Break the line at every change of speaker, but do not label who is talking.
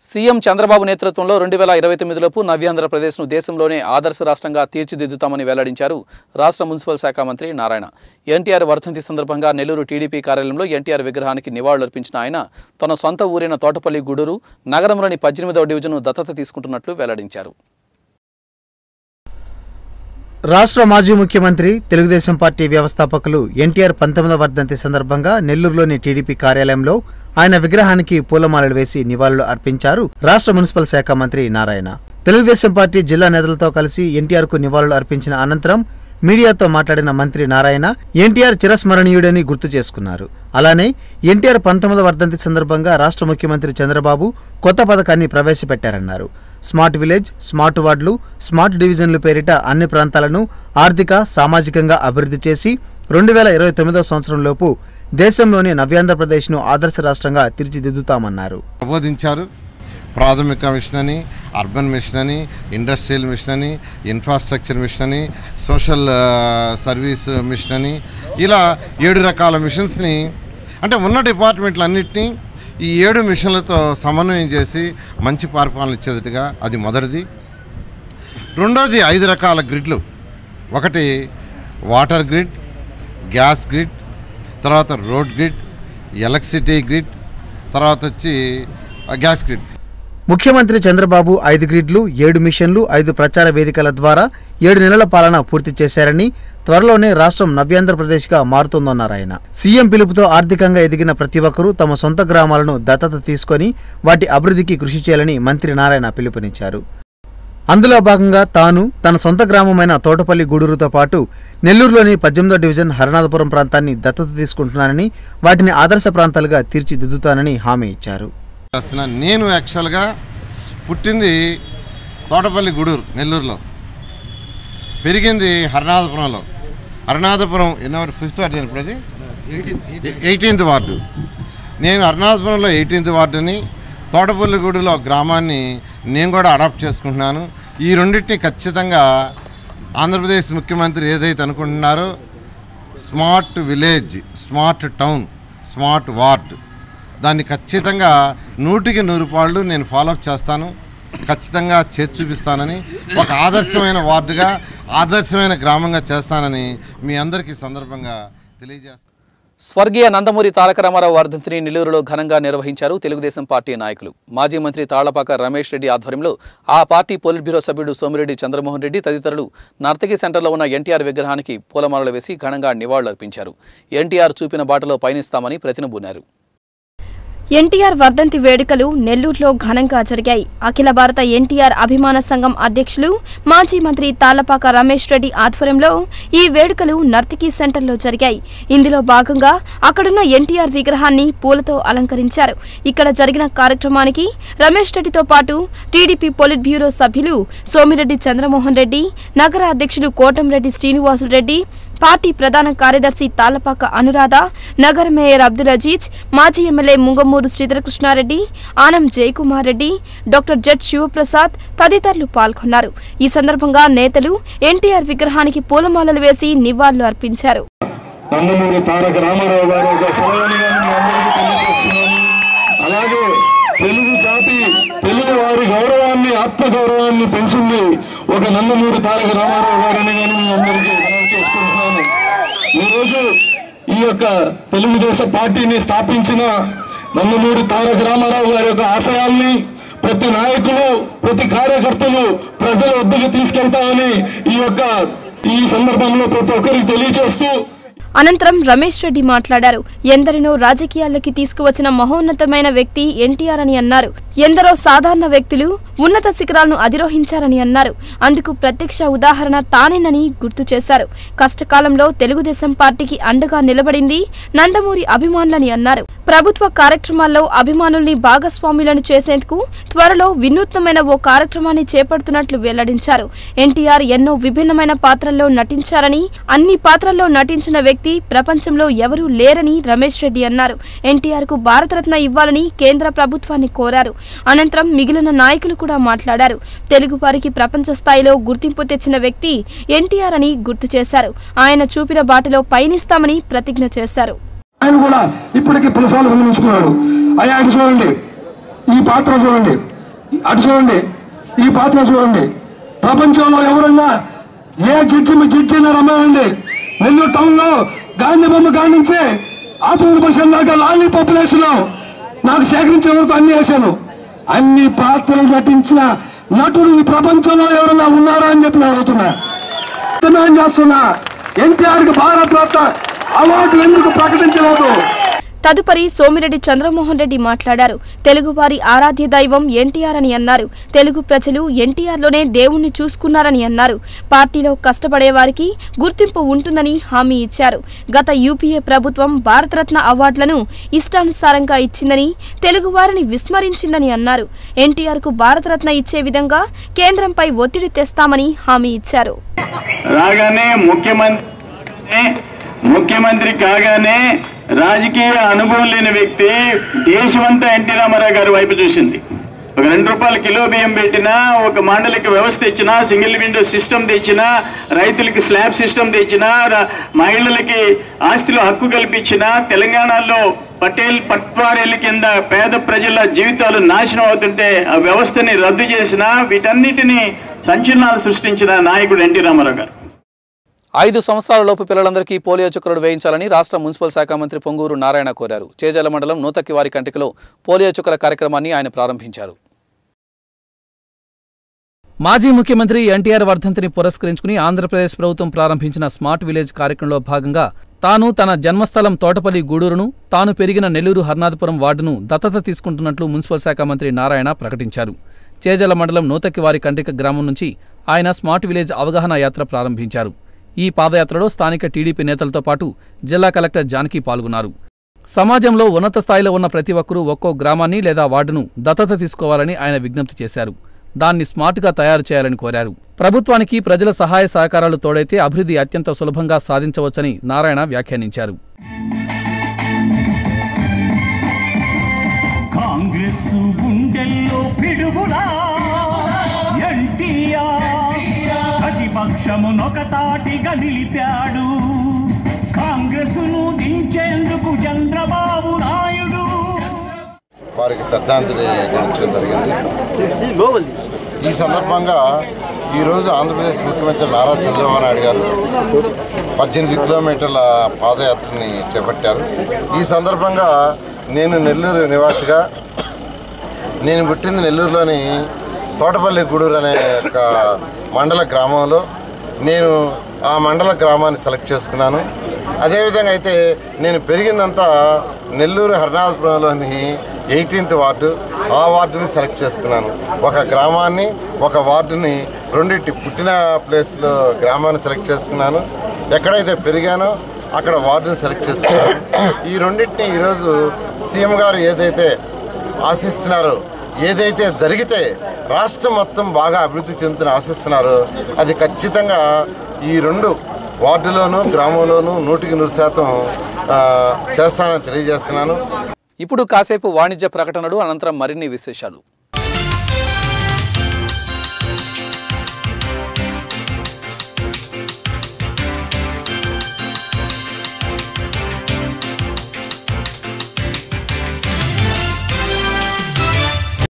CM Chandrababu నేతృత్వంలో 2029లోపు నవ్యాంధ్రప్రదేశ్ను దేశంలోనే ఆదర్శ రాష్ట్రంగా తీర్చిదిద్దుతామని వెల్లడించారు రాష్ట్ర మున్సిపల్ శాఖ మంత్రి నారాయణ. ఎన్టీఆర్ వర్ధంతి సందర్భంగా నెల్లూరు టీడీపీ కార్యాలయంలో ఎన్టీఆర్ విగ్రహానికి నివాళులర్పించిన ఆయన తన సొంత ఊరైన తోటపల్లి గూడూరు నగరంలోని 18వ డివిజన్ను దత్తత తీసుకుంటున్నట్లు వెల్లడించారు.
రాష్ట్ర మాజీ ముఖ్యమంత్రి తెలుగుదేశం పార్టీ వ్యవస్థాపకులు ఎన్టీఆర్ 19వ వర్ధంతి సందర్భంగా నెల్లూరులోని టీడీపీ కార్యాలయంలో ఆయన విగ్రహానికి పూలమాలలు వేసి నివాళులు అర్పించారు రాష్ట్ర మున్సిపల్ శాఖ మంత్రి నారాయణ. తెలుగుదేశం పార్టీ జిల్లా నేతలతో కలిసి ఎన్టీఆర్కు నివాళులు అర్పించిన అనంతరం మీడియాతో మాట్లాడిన మంత్రి నారాయణ ఎన్టీఆర్ చిరస్మరణీయుడని గుర్తు చేసుకున్నారు. అలానే ఎన్టీఆర్ 19వ వర్ధంతి సందర్భంగా రాష్ట్ర ముఖ్యమంత్రి చంద్రబాబు కొత్త పథకాన్ని ప్రవేశపెట్టారన్నారు. స్మార్ట్ విలేజ్, స్మార్ట్ వార్డులు, స్మార్ట్ డివిజన్లు పేరిట అన్ని ప్రాంతాలను ఆర్థిక, సామాజికంగా అభివృద్ధి చేసి 2029వ సంవత్సరంలోపు దేశంలోని నవ్యాంధ్రప్రదేశ్ను ఆదర్శ రాష్ట్రంగా తీర్చిదిద్దుతామన్నారు.
ప్రబోధించారు. ప్రాథమిక మిషన్ అని, అర్బన్ మిషన్ అని, ఇండస్ట్రియల్ మిషన్ అని, ఇన్ఫ్రాస్ట్రక్చర్ మిషన్ అని, సోషల్ సర్వీస్ మిషన్ అని, ఇలా 7 రకాల మిషన్స్ని, అంటే ఉన్న డిపార్ట్మెంట్లన్నింటినీ ఈ 7 మిషన్లతో సమన్వయం చేసి మంచి పరిపాలన ఇచ్చేదిగా అది మొదటిది. రెండోది 5 రకాల గ్రిడ్లు. ఒకటి వాటర్ గ్రిడ్, గ్యాస్ గ్రిడ్, తర్వాత రోడ్ గ్రిడ్, ఎలక్ట్రిసిటీ గ్రిడ్, తర్వాత వచ్చి గ్యాస్ గ్రిడ్.
ముఖ్యమంత్రి చంద్రబాబు 5 గ్రిడ్లు, 7 మిషన్లు, 5 ప్రచార వేదికల ద్వారా 7 నెలల పాలన పూర్తి చేశారని, త్వరలోనే రాష్ట్రం నవ్యాంధ్రప్రదేశ్గా మారుతుందన్నారు ఆయన. సీఎం పిలుపుతో ఆర్థికంగా ఎదిగిన ప్రతి ఒక్కరూ తమ సొంత గ్రామాలను దత్తత తీసుకొని వాటి అభివృద్ధికి కృషి చేయాలని మంత్రి నారాయణ పిలుపునిచ్చారు. అందులో భాగంగా తాను తన సొంత గ్రామమైన తోటపల్లి గూడూరుతో పాటు నెల్లూరులోని 18వ డివిజన్ హరనాథపురం ప్రాంతాన్ని దత్తత తీసుకుంటున్నానని, వాటిని ఆదర్శ ప్రాంతాలుగా తీర్చిదిద్దుతానని హామీ ఇచ్చారు.
నేను యాక్చువల్గా పుట్టింది తోటపల్లి గూడూరు నెల్లూరులో, పెరిగింది హరనాథపురంలో. హరనాథపురం ఎన్నో 5th వార్డు, ఇప్పుడు అది 18th వార్డు. నేను హరనాథపురంలో 18th వార్డుని, తోటపల్లి గూడూరులో గ్రామాన్ని నేను కూడా అడాప్ట్ చేసుకుంటున్నాను. ఈ రెండింటిని ఖచ్చితంగా ఆంధ్రప్రదేశ్ ముఖ్యమంత్రి ఏదైతే అనుకుంటున్నారో smart village, smart town, smart ward, దాన్ని ఖచ్చితంగా 100కి 100 పాళ్ళు నేను ఫాలోఅప్ చేస్తాను, ఖచ్చితంగా చేసి చూపిస్తానని, ఒక ఆదర్శమైన వార్డుగా, ఆదర్శమైన గ్రామంగా చేస్తానని మీ అందరికీ సందర్భంగా తెలియజేస్తాను.
స్వర్గీయ నందమూరి తారక రామారావు వర్ధంతిని నెల్లూరులో ఘనంగా నిర్వహించారు తెలుగుదేశం పార్టీ నాయకులు. మాజీ మంత్రి తాళ్లపాక రమేష్ రెడ్డి ఆధ్వర్యంలో ఆ పార్టీ పొలిట్ బ్యూరో సభ్యుడు సోమిరెడ్డి చంద్రమోహన్ రెడ్డి తదితరులు నర్తకి సెంటర్లో ఉన్న ఎన్టీఆర్ విగ్రహానికి పూలమాలలు వేసి ఘనంగా నివాళులర్పించారు. ఎన్టీఆర్ చూపిన బాటలో పయనిస్తామని ప్రతినబూనారు.
ఎన్టీఆర్ వర్ధంతి వేడుకలు నెల్లూరులో ఘనంగా జరిగాయి. అఖిల భారత ఎన్టీఆర్ అభిమాన సంఘం అధ్యక్షులు మాజీ మంత్రి తాళ్లపాక రమేష్ రెడ్డి ఆధ్వర్యంలో ఈ వేడుకలు నర్తకి సెంటర్లో జరిగాయి. ఇందులో భాగంగా అక్కడున్న ఎన్టీఆర్ విగ్రహాన్ని పూలతో అలంకరించారు. ఇక్కడ జరిగిన కార్యక్రమానికి రమేష్ రెడ్డితో పాటు టీడీపీ పొలిట్ బ్యూరో సభ్యులు సోమిరెడ్డి చంద్రమోహన్ రెడ్డి, నగర అధ్యక్షులు కోటంరెడ్డి శ్రీనివాసులరెడ్డి, పార్టీ ప్రధాన కార్యదర్శి తాళ్లపాక అనురాధ, నగర మేయర్ అబ్దుల్ అజీజ్, మాజీ MLA Mungamuru Sridharakrishna Reddy, Anam Jayakumar Reddy, doctor Z Sivaprasad తదితరులు పాల్గొన్నారు. ఈ సందర్భంగా నేతలు ఎన్టీఆర్ విగ్రహానికి పూలమాలలు వేసి నివాళులు అర్పించారు.
తెలుగు జాతి, తెలుగు వారి గౌరవాన్ని, ఆత్మగౌరవాన్ని పెంచింది ఒక నందమూరి తారక రామారావు గారని కానీ మీ అందరికీ మనం చేసుకుంటున్నాను. ఈరోజు ఈ యొక్క తెలుగుదేశం పార్టీని స్థాపించిన నందమూరి తారక రామారావు గారి యొక్క ఆశయాల్ని ప్రతి నాయకులు, ప్రతి కార్యకర్తలు ప్రజల వద్దకు తీసుకెళ్తామని ఈ సందర్భంలో ప్రతి ఒక్కరికి తెలియజేస్తూ
అనంతరం రమేష్ రెడ్డి మాట్లాడారు. ఎందరినో రాజకీయాల్లోకి తీసుకువచ్చిన మహోన్నతమైన వ్యక్తి ఎన్టీఆర్ అని అన్నారు. ఎందరో సాధారణ వ్యక్తులు ఉన్నత శిఖరాలను అధిరోహించారని అన్నారు. అందుకు ప్రత్యక్ష ఉదాహరణ తానేనని గుర్తు చేశారు. కష్టకాలంలో తెలుగుదేశం పార్టీకి అండగా నిలబడింది నందమూరి అభిమానులని అన్నారు. ప్రభుత్వ కార్యక్రమాల్లో అభిమానుల్ని భాగస్వాములను చేసేందుకు త్వరలో వినూత్నమైన ఓ కార్యక్రమాన్ని చేపడుతున్నట్లు వెల్లడించారు. ఎన్టీఆర్ ఎన్నో విభిన్నమైన పాత్రల్లో నటించారని, అన్ని పాత్రల్లో నటించిన వ్యక్తి ప్రపంచంలో ఎవరూ లేరని రమేష్ రెడ్డి అన్నారు. ఎన్టీఆర్ కు భారతరత్న ఇవ్వాలని కేంద్ర ప్రభుత్వాన్ని కోరారు. అనంతరం మిగిలిన నాయకులు కూడా మాట్లాడారు. తెలుగు వారికి ప్రపంచ స్థాయిలో గుర్తింపు తెచ్చిన వ్యక్తి ఎన్టీఆర్ అని గుర్తు చేశారు. ఆయన చూపిన బాటలో పయనిస్తామని ప్రతిజ్ఞ చేశారు.
ఆయన కూడా ఇప్పటికీ పులసాలు గమనించుకున్నాడు. అయ్యా చూడండి, ఈ పాత్ర చూడండి, అటు చూడండి, ఈ పాత్ర చూడండి. ప్రపంచంలో ఎవరన్నా ఏ జడ్జిని రమ్మనండి, నెల్లూరు టౌన్ లో గాంధీ బొమ్మ కానించి ఆత్మనిర్భర్ దాకా లాలీ పాపులేషన్ నాకు సేకరించే వరకు అన్ని వేశాను. అన్ని పాత్రలు నటించిన నటుడు ఈ ప్రపంచంలో ఎవరన్నా ఉన్నారా అని చెప్పి నేను అడుగుతున్నా, డిమాండ్ చేస్తున్నా. ఎన్టీఆర్కి భారత రత్న అవార్డు ఎందుకు ప్రకటించలేదు?
తదుపరి సోమిరెడ్డి చంద్రమోహన్ రెడ్డి మాట్లాడారు. తెలుగువారి ఆరాధ్య దైవం ఎన్టీఆర్ అని అన్నారు. తెలుగు ప్రజలు ఎన్టీఆర్లోనే దేవుణ్ణి చూసుకున్నారని అన్నారు. పార్టీలో కష్టపడే వారికి గుర్తింపు ఉంటుందని హామీ ఇచ్చారు. గత యూపీఏ ప్రభుత్వం భారతరత్న అవార్డులను ఇష్టానుసారంగా ఇచ్చిందని, తెలుగువారిని విస్మరించిందని అన్నారు. ఎన్టీఆర్కు భారతరత్న ఇచ్చే విధంగా కేంద్రంపై ఒత్తిడి తెస్తామని హామీ ఇచ్చారు.
ముఖ్యమంత్రి కాగానే రాజకీయ అనుభవం లేని వ్యక్తి దేశమంతా ఎన్టీ రామారావు గారి వైపు చూసింది. ఒక 2 రూపాయల కిలో బియ్యం పెట్టినా, ఒక మండలికి వ్యవస్థ ఇచ్చినా, సింగిల్ విండో సిస్టమ్ తెచ్చినా, రైతులకి స్లాబ్ సిస్టమ్ తెచ్చినా, మహిళలకి ఆస్తిలో హక్కు కల్పించినా, తెలంగాణలో పటేల్ పట్వారీల కింద పేద ప్రజల జీవితాలు నాశనం అవుతుంటే ఆ వ్యవస్థని రద్దు చేసినా, వీటన్నిటినీ సంచలనాలు సృష్టించిన నాయకుడు ఎన్టీ రామారావు గారు.
5 సంవత్సరాల లోపు పిల్లలందరికీ పోలియో చుక్కలు వేయించాలని రాష్ట్ర మున్సిపల్ శాఖ మంత్రి పొంగూరు నారాయణ కోరారు. చేజర్ల మండలం నూతక్కివారి కంటికలో పోలియో చుక్కల కార్యక్రమాన్ని ఆయన ప్రారంభించారు. మాజీ ముఖ్యమంత్రి ఎన్టీఆర్ వర్ధంతిని పురస్కరించుకుని ఆంధ్రప్రదేశ్ ప్రభుత్వం ప్రారంభించిన స్మార్ట్ విలేజ్ కార్యక్రమంలో భాగంగా తాను తన జన్మస్థలం తోటపల్లి గూడూరును, తాను పెరిగిన నెల్లూరు హర్నాథపురం వార్డును దత్తత తీసుకుంటున్నట్లు మున్సిపల్ శాఖ మంత్రి నారాయణ ప్రకటించారు. చేజర్ల మండలం నూతక్కివారి కంటిక గ్రామం నుంచి ఆయన స్మార్ట్ విలేజ్ అవగాహన యాత్ర ప్రారంభించారు. ఈ పాదయాత్రలో స్థానిక టీడీపీ నేతలతో పాటు జిల్లా కలెక్టర్ జానకి పాల్గొన్నారు. సమాజంలో ఉన్నత స్థాయిలో ఉన్న ప్రతి ఒక్కరూ ఒక్కో గ్రామాన్ని లేదా వార్డును దత్తత తీసుకోవాలని ఆయన విజ్ఞప్తి చేశారు. దాన్ని స్మార్ట్గా తయారు చేయాలని కోరారు. ప్రభుత్వానికి ప్రజల సహాయ సహకారాలు తోడైతే అభివృద్ధి అత్యంత సులభంగా సాధించవచ్చని నారాయణ వ్యాఖ్యానించారు.
ప్రతిపక్షమునొకతాటిగా నిలిపాడు, కాంగ్రెసును దించేందుకు చంద్రబాబు నాయుడు.
వారికి శ్రద్ధాంజలి ఘటించడం జరిగింది. ఈ సందర్భంగా ఈరోజు ఆంధ్రప్రదేశ్ ముఖ్యమంత్రి నారా చంద్రబాబు నాయుడు గారు 18 కిలోమీటర్ల పాదయాత్రని చేపట్టారు. ఈ సందర్భంగా నేను నెల్లూరు నివాసిగా, నేను పుట్టింది నెల్లూరులోని తోటపల్లి గూడూరు అనే ఒక మండల గ్రామంలో. నేను ఆ మండల గ్రామాన్ని సెలెక్ట్ చేసుకున్నాను. అదేవిధంగా అయితే నేను పెరిగిందంతా నెల్లూరు హర్నాథపురంలోని 18th వార్డు, ఆ వార్డుని సెలెక్ట్ చేసుకున్నాను. ఒక గ్రామాన్ని, ఒక వార్డుని, రెండింటి పుట్టిన ప్లేస్లో గ్రామాన్ని సెలెక్ట్ చేసుకున్నాను. ఎక్కడైతే పెరిగానో అక్కడ వార్డుని సెలెక్ట్ చేసుకున్నాను. ఈ రెండింటిని ఈరోజు సీఎం గారు ఏదైతే ఆశిస్తున్నారో, ఏదైతే జరిగితే రాష్ట్రం మొత్తం బాగా అభివృద్ధి చెందుతున్న ఆశిస్తున్నారో అది ఖచ్చితంగా ఈ 2 వార్డులోనూ గ్రామంలోనూ 100% చేస్తానని తెలియజేస్తున్నాను.
ఇప్పుడు కాసేపు వాణిజ్య ప్రకటనలు, అనంతరం మరిన్ని విశేషాలు.